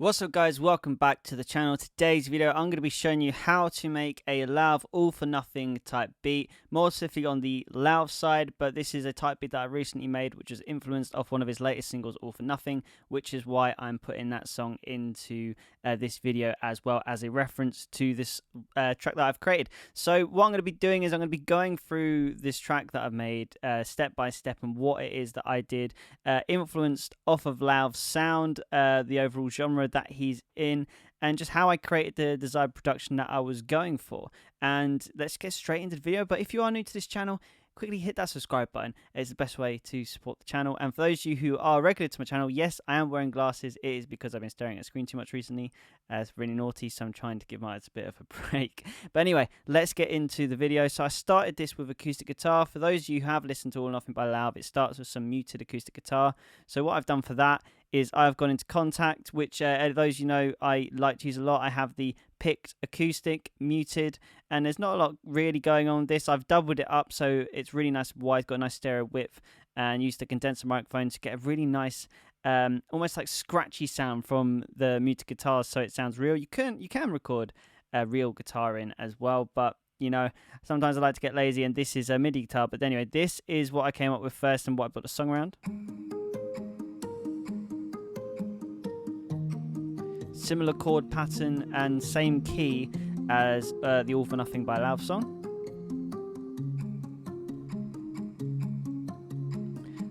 What's up guys, welcome back to the channel. Today's video I'm going to be showing you how to make a Lauv all for nothing type beat, more specifically on the Lauv side, but this is a type beat that I recently made which was influenced off one of his latest singles, All For Nothing, which is why I'm putting that song into this video as well as a reference to this track that I've created. So what I'm going to be doing is I'm going to be going through this track that I've made step by step and what it is that I did influenced off of Lauv's sound, the overall genre that he's in, and just how I created the desired production that I was going for. And let's get straight into the video. But if you are new to this channel, quickly hit that subscribe button. It's the best way to support the channel. And for those of you who are regular to my channel, yes, I am wearing glasses. It is because I've been staring at the screen too much recently. It's really naughty, so I'm trying to give my eyes a bit of a break. But anyway, let's get into the video. So I started this with acoustic guitar. For those of you who have listened to All or Nothing by Lauv, it starts with some muted acoustic guitar. So what I've done for that is I've gone into Contact, which those you know I like to use a lot. I have the picked acoustic, muted, and there's not a lot really going on with this. I've doubled it up so it's really nice wide, got a nice stereo width, and used the condenser microphone to get a really nice almost like scratchy sound from the muted guitars, so it sounds real. You can record a real guitar in as well, but you know, sometimes I like to get lazy, and this is a MIDI guitar. But anyway, this is what I came up with first and what I built the song around. Similar chord pattern and same key as the All For Nothing by Lauv song.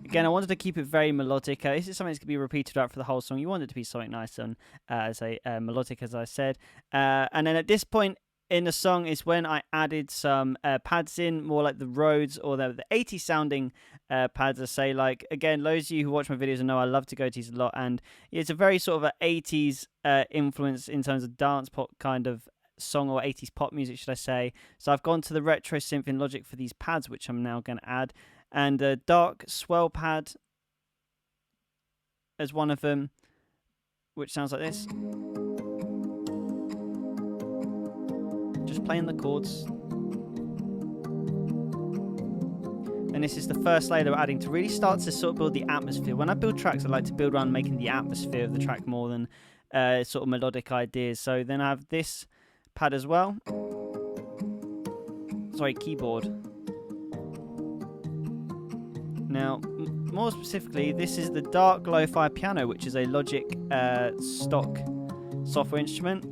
Again, I wanted to keep it very melodic. This is something that's going to be repeated throughout for the whole song. You want it to be something nice and as a melodic, as I said. And then at this point in the song is when I added some pads in, more like the Rhodes or the 80s sounding pads, I say. Like, again, those of you who watch my videos know I love to go to these a lot, and it's a very sort of an 80s influence in terms of dance pop kind of song, or 80s pop music, should I say. So I've gone to the retro synth in Logic for these pads, which I'm now going to add, and a dark swell pad as one of them, which sounds like this. Just playing the chords. And this is the first layer that we're adding to really start to sort of build the atmosphere. When I build tracks, I like to build around making the atmosphere of the track more than sort of melodic ideas. So then I have this pad as well. Sorry, keyboard. Now, more specifically, this is the dark lo-fi piano, which is a Logic stock software instrument.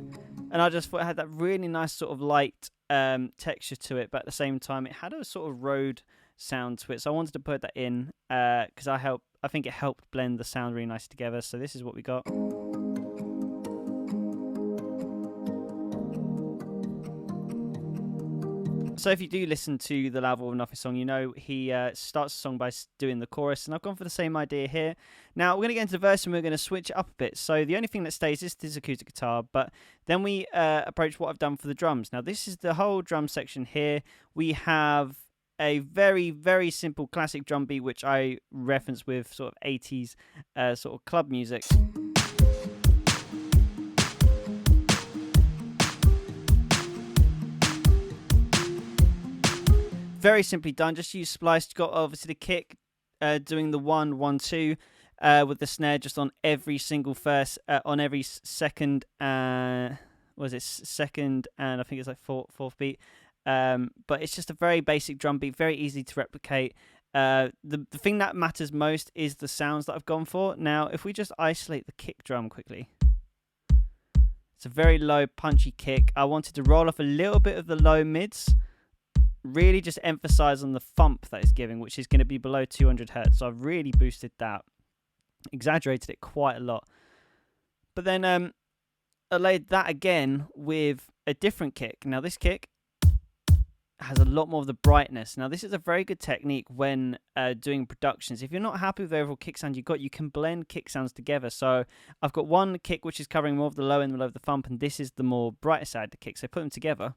And I just thought it had that really nice sort of light texture to it, but at the same time, it had a sort of Rode sound to it. So I wanted to put that in because I think it helped blend the sound really nice together. So this is what we got. So if you do listen to the Lauv All or Nothing song, you know he starts the song by doing the chorus, and I've gone for the same idea here. Now we're going to get into the verse and we're going to switch it up a bit. So the only thing that stays is this acoustic guitar, but then we approach what I've done for the drums. Now this is the whole drum section here. We have a very, very simple classic drum beat, which I reference with sort of 80s sort of club music. Very simply done, just use spliced. Got obviously the kick doing the 1, 1, 2 with the snare just on every single verse, on every second, second and I think it's like fourth beat. But it's just a very basic drum beat, very easy to replicate. The thing that matters most is the sounds that I've gone for. Now, if we just isolate the kick drum quickly, it's a very low, punchy kick. I wanted to roll off a little bit of the low mids, really just emphasize on the thump that it's giving, which is going to be below 200 hertz. So I've really boosted that, exaggerated it quite a lot. But then I laid that again with a different kick. Now this kick has a lot more of the brightness. Now this is a very good technique when doing productions. If you're not happy with the overall kick sound you got, you can blend kick sounds together. So I've got one kick which is covering more of the low and below of the thump, and this is the more brighter side of the kick. So put them together,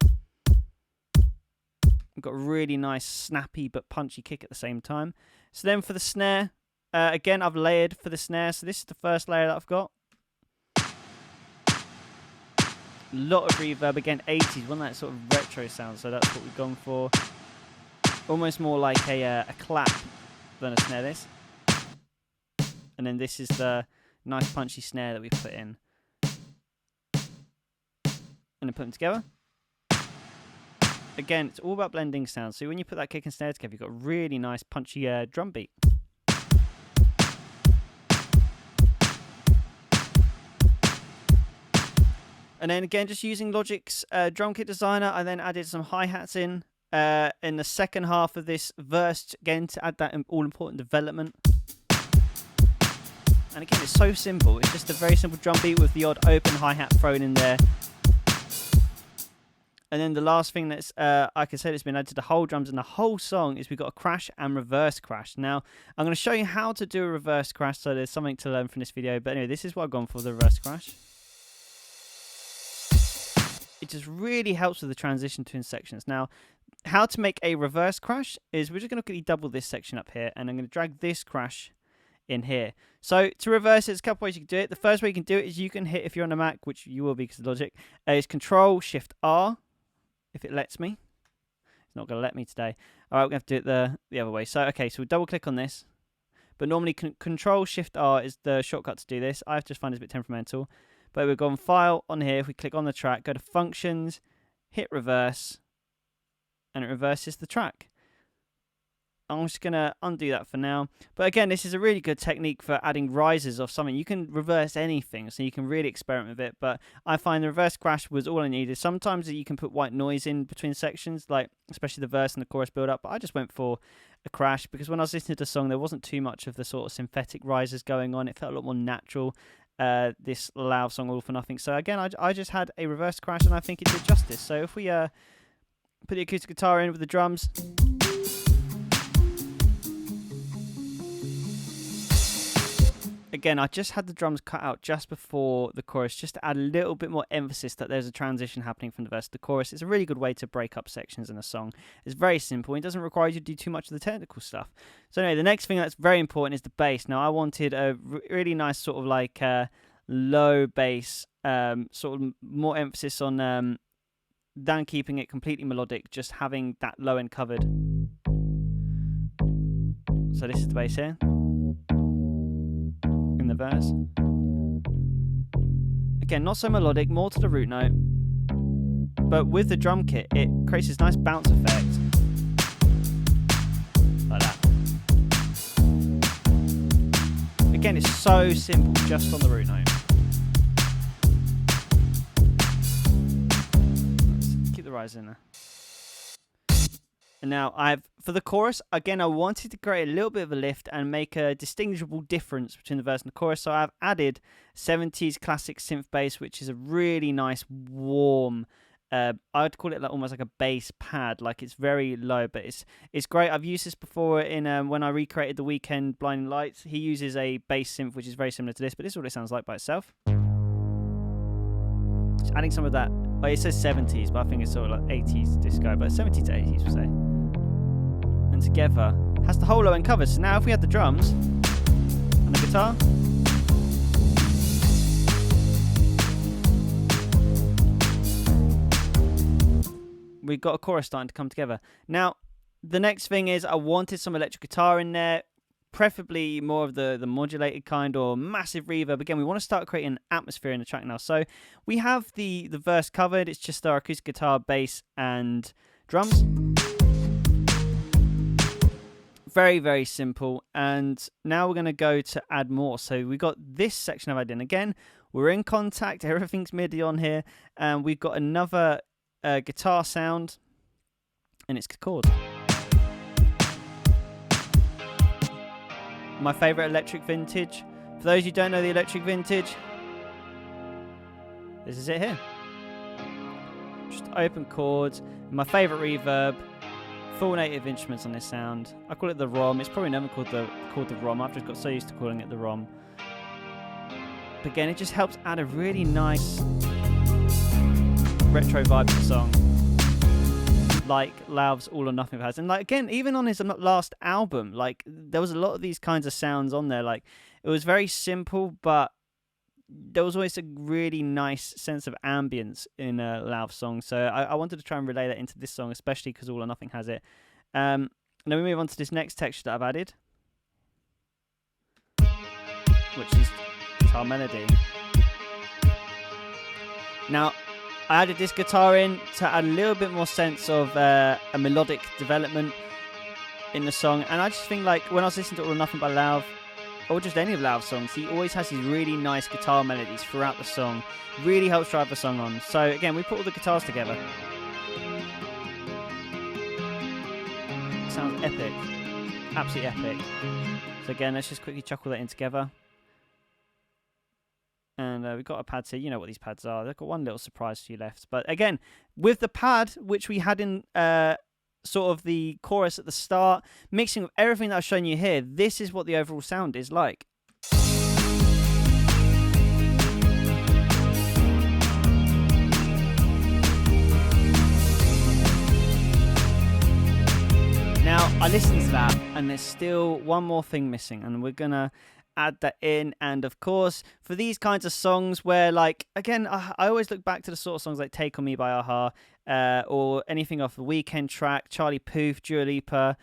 I've got a really nice snappy but punchy kick at the same time. So then for the snare, again I've layered for the snare. So this is the first layer that I've got. A lot of reverb, again 80s, one that sort of retro sound, so that's what we've gone for. Almost more like a clap than a snare, this. And then this is the nice punchy snare that we put in. and then put them together. Again, it's all about blending sounds. So when you put that kick and snare together, you've got a really nice punchy drum beat. And then again, just using Logic's drum kit designer, I then added some hi-hats in the second half of this verse, again, to add that all-important development. And again, it's so simple. It's just a very simple drum beat with the odd open hi-hat thrown in there. And then the last thing that's, I can say that's been added to the whole drums and the whole song is we've got a crash and reverse crash. Now, I'm going to show you how to do a reverse crash, so there's something to learn from this video. But anyway, this is what I've gone for, the reverse crash. It just really helps with the transition between sections. Now, how to make a reverse crash is we're just going to quickly double this section up here, and I'm going to drag this crash in here. So to reverse it, there's a couple ways you can do it. The first way you can do it is you can hit, if you're on a Mac, which you will be because of Logic, is Control-Shift-R, if it lets me. It's not going to let me today. All right, we're going to have to do it the other way. So, okay, so we double click on this. But normally Control-Shift-R is the shortcut to do this. I just find it a bit temperamental. But we've gone File on here. If we click on the track, go to Functions, hit Reverse, and it reverses the track. I'm just going to undo that for now. But again, this is a really good technique for adding rises of something. You can reverse anything, so you can really experiment with it. But I find the reverse crash was all I needed. Sometimes you can put white noise in between sections, like especially the verse and the chorus build-up. But I just went for a crash because when I was listening to the song, there wasn't too much of the sort of synthetic rises going on. It felt a lot more natural, this Lauv song, All for Nothing. So again, I just had a reverse crash, and I think it did justice. So if we put the acoustic guitar in with the drums... Again, I just had the drums cut out just before the chorus, just to add a little bit more emphasis that there's a transition happening from the verse to the chorus. It's a really good way to break up sections in a song. It's very simple. It doesn't require you to do too much of the technical stuff. So anyway, the next thing that's very important is the bass. Now, I wanted a really nice sort of like low bass, sort of more emphasis on than keeping it completely melodic, just having that low end covered. So this is the bass here. In the verse. Again, not so melodic, more to the root note. But with the drum kit, it creates this nice bounce effect. Like that. Again, it's so simple, just on the root note. Let's keep the rise in there. And now, for the chorus, again, I wanted to create a little bit of a lift and make a distinguishable difference between the verse and the chorus. So I've added 70s classic synth bass, which is a really nice, warm, I'd call it like almost like a bass pad. Like it's very low, but it's great. I've used this before in when I recreated The Weeknd Blinding Lights. He uses a bass synth, which is very similar to this, but this is what it sounds like by itself. Just adding some of that. Oh, it says 70s, but I think it's sort of like 80s disco, but 70s to 80s, we'll say. And together has the whole low end covered. So now if we had the drums and the guitar, we've got a chorus starting to come together. Now, the next thing is I wanted some electric guitar in there, preferably more of the modulated kind or massive reverb. Again, we want to start creating an atmosphere in the track now. So we have the verse covered. It's just our acoustic guitar, bass, and drums. Very, very simple. And now we're going to go to add more. So we got this section I've added in. Again, we're in Contact. Everything's MIDI on here. And we've got another guitar sound. And it's chord. My favourite electric vintage. For those who don't know the electric vintage, this is it here. Just open chords. My favourite reverb. Full native instruments on this sound. I call it the ROM. It's probably never called the ROM. I've just got so used to calling it the ROM. But again, it just helps add a really nice retro vibe to the song, like Lauv's All or Nothing has. And like again, even on his last album, like there was a lot of these kinds of sounds on there. Like it was very simple, but there was always a really nice sense of ambience in a Lauv song. So I wanted to try and relay that into this song, especially because All or Nothing has it. And then we move on to this next texture that I've added, which is guitar melody. Now, I added this guitar in to add a little bit more sense of a melodic development in the song. And I just think, like, when I was listening to All or Nothing by Lauv, or just any of Lauv's songs, he always has these really nice guitar melodies throughout the song. Really helps drive the song on. So again, we put all the guitars together. Sounds epic. Absolutely epic. So again, let's just quickly chuck all that in together. And we've got a pad here. You know what these pads are. They've got one little surprise for you left. But again, with the pad, which we had in sort of the chorus at the start, mixing with everything that I've shown you here, this is what the overall sound is like. Now, I listened to that, and there's still one more thing missing, and we're going to add that in. And of course, for these kinds of songs where, like, again, I always look back to the sort of songs like Take On Me by Aha, or anything off the Weekend track, Charlie Puth, Dua Lipa,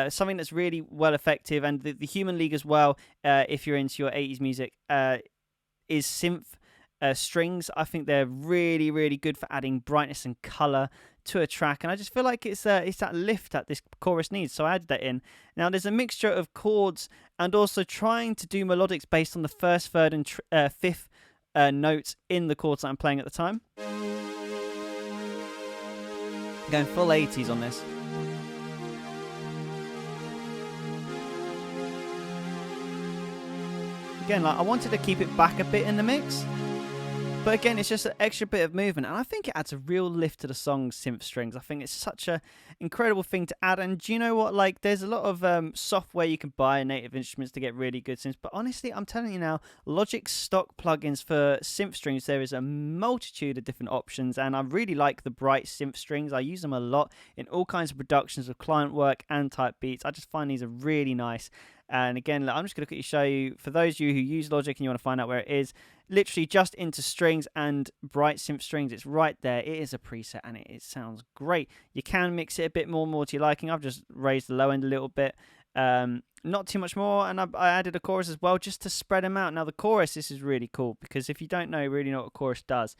something that's really well effective, and the Human League as well, if you're into your 80s music, is synth strings. I think they're really, really good for adding brightness and colour to a track, and I just feel like it's that lift that this chorus needs, so I added that in. Now there's a mixture of chords and also trying to do melodics based on the first, third and fifth notes in the chords that I'm playing at the time. Going full 80s on this. Again, like, I wanted to keep it back a bit in the mix, but again, it's just an extra bit of movement, and I think it adds a real lift to the song, synth strings. I think it's such an incredible thing to add, and do you know what? Like, there's a lot of software you can buy in native instruments to get really good synths, but honestly, I'm telling you now, Logic's stock plugins for synth strings, there is a multitude of different options, and I really like the bright synth strings. I use them a lot in all kinds of productions of client work and type beats. I just find these are really nice. And again, I'm just going to quickly show you, for those of you who use Logic and you want to find out where it is, literally just into strings and bright synth strings, it's right there. It is a preset and it sounds great. You can mix it a bit more to your liking. I've just raised the low end a little bit, not too much more, and I added a chorus as well just to spread them out. Now the chorus, this is really cool, because if you don't really know what a chorus does,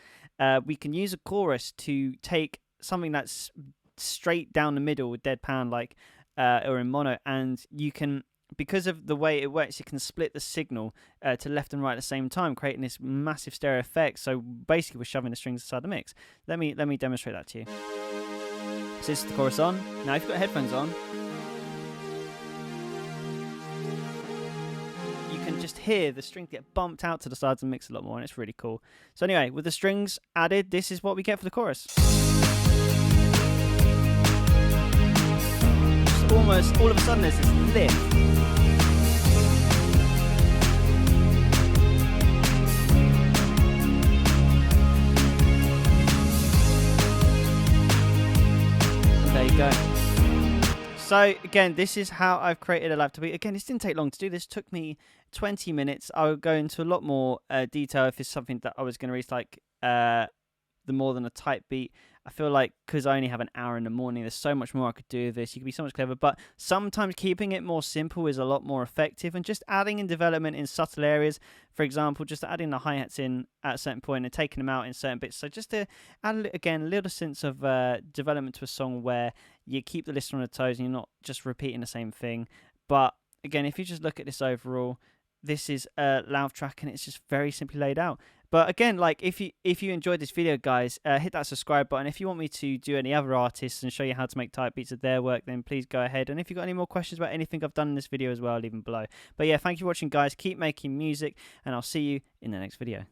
we can use a chorus to take something that's straight down the middle with deadpan, like, or in mono, and you can, because of the way it works, you can split the signal to left and right at the same time, creating this massive stereo effect. So basically, we're shoving the strings inside the mix. Let me demonstrate that to you. So this is the chorus on. Now, if you've got headphones on, you can just hear the strings get bumped out to the sides and mix a lot more, and it's really cool. So anyway, with the strings added, this is what we get for the chorus. Just almost all of a sudden, there's this lift. There you go. So again, this is how I've created a laptop beat. Again, this didn't take long to do. This took me 20 minutes. I'll go into a lot more detail if it's something that I was going to release, like the more than a type beat. I feel like because I only have an hour in the morning, there's so much more I could do with this. You could be so much clever, but sometimes keeping it more simple is a lot more effective, and just adding in development in subtle areas. For example, just adding the hi-hats in at a certain point and taking them out in certain bits. So just to add, again, a little sense of development to a song where you keep the listener on their toes and you're not just repeating the same thing. But again, if you just look at this overall, this is a Lauv track and it's just very simply laid out. But again, like, if you enjoyed this video, guys, hit that subscribe button. If you want me to do any other artists and show you how to make type beats of their work, then please go ahead. And if you've got any more questions about anything I've done in this video as well, leave them below. But yeah, thank you for watching, guys. Keep making music, and I'll see you in the next video.